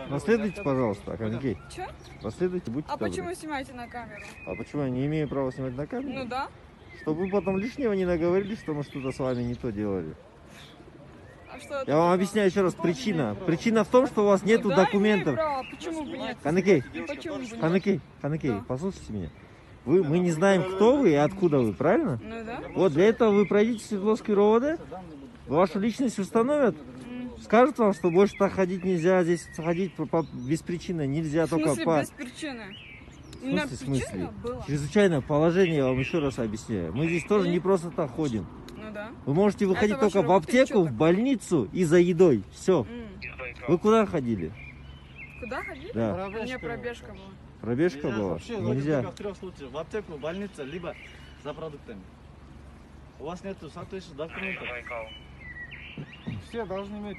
Расследуйте, пожалуйста, Каныкей. Че? Расследуйте, будьте А добры. почему снимаете на камеру? А почему я не имею права снимать на камеру? Ну да. Чтобы вы потом лишнего не наговорили, что мы что-то с вами не то делали. А что это Я вам такое? объясняю еще раз, причина. Причина в том, что у вас нету Да, имею документов. право. Почему бы нет? Каныкей, Почему бы нет? Каныкей, Да. послушайте меня. Мы не знаем, кто вы и откуда вы, правильно? Ну да. Вот для этого вы пройдите Свердловский РОВД, вашу личность установят, скажут вам, что больше так ходить нельзя, здесь ходить без причины нельзя, В только смысле по... без причины? В Именно смысле? причина была? Чрезвычайное положение, я вам еще раз объясняю. Мы здесь тоже И? не просто так ходим. Ну да. Вы можете выходить ваша только в работа или аптеку, что в такое? больницу и за едой. Все. Вы куда ходили? Куда ходили? Да. У меня пробежка была. Пробежка была? Вообще, Нельзя. только в 3 случаях. В аптеку, в больницу, либо за продуктами. У вас нет соответствующих документов. Все должны иметь